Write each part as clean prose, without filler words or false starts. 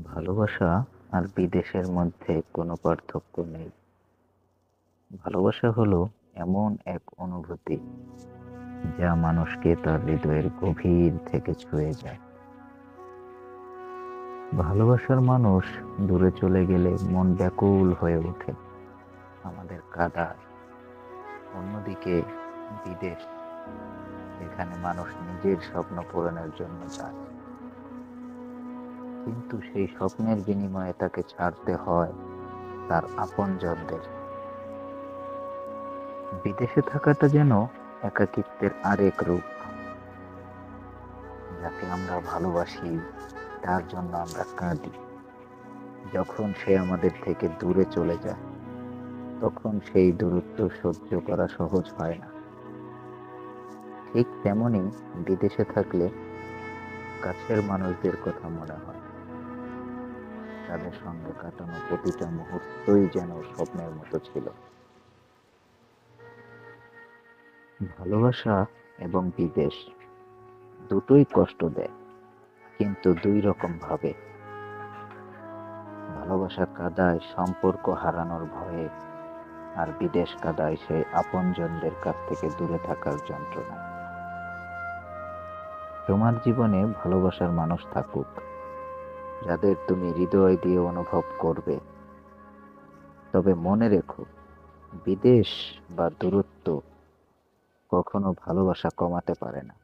ভালোবাসা আর বিদেশের মধ্যে কোনো পার্থক্য নেই। ভালোবাসা হলো এমন এক অনুভূতি যা মানুষকে তার হৃদয়ের গভীর থেকে ছুঁয়ে যায়। ভালোবাসার মানুষ দূরে চলে গেলে মন ব্যাকুল হয়ে ওঠে, আমাদের কাঁদায়। অন্যদিকে বিদেশ, যেখানে মানুষ নিজের স্বপ্ন পূরণের জন্য যায়, কিন্তু সেই স্বপ্নের বিনিময়ে তাকে ছাড়তে হয় তার আপনজনদের। বিদেশে থাকাটা যেন একাকিত্বের আরেক রূপ। যাকে আমরা ভালোবাসি তার জন্য আমরা কাঁদি। যখন সে আমাদের থেকে দূরে চলে যায়, তখন সেই দূরত্ব সহ্য করা সহজ হয় না। ঠিক তেমনি বিদেশে থাকলে কাছের মানুষদের কথা মনে হয়। তাদের সঙ্গে কাটানো প্রতিটা মুহূর্তই যেন স্বপ্নের মতো ছিল। ভালোবাসা এবং বিদেশ দুটোই কষ্ট দেয়, কিন্তু দুই রকম ভাবে। ভালোবাসা কাদায় সম্পর্ক হারানোর ভয়ে, আর বিদেশ কাদায় সেই আপনজনদের কাছ থেকে দূরে থাকার যন্ত্রণা। তোমার জীবনে ভালোবাসার মানুষ থাকুক, যাদের তুমি হৃদয় দিয়ে অনুভব করবে। তবে মনে রেখো, বিদেশ বা দূরত্ব কখনো ভালোবাসা কমাতে পারে না।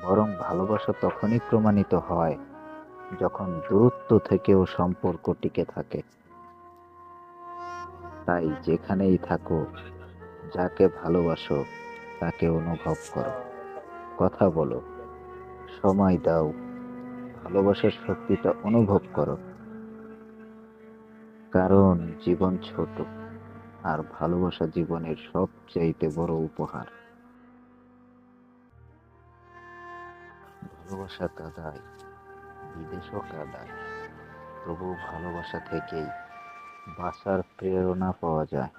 বরং ভালোবাসা তখনই প্রমাণিত হয় যখন দূরত্ব থেকেও সম্পর্ক টিকে থাকে। তাই যেখানেই থাকো, যাকে ভালোবাসো তাকে অনুভব করো, কথা বলো, সময় দাও, ভালোবাসার শক্তিটা অনুভব করো। কারণ জীবন ছোট, আর ভালোবাসা জীবনের সবচাইতে বড় উপহার। ভালোবাসা কাদায়, বিদেশও কাদায়, তবু ভালোবাসা থেকেই বাঁচার প্রেরণা পাওয়া যায়।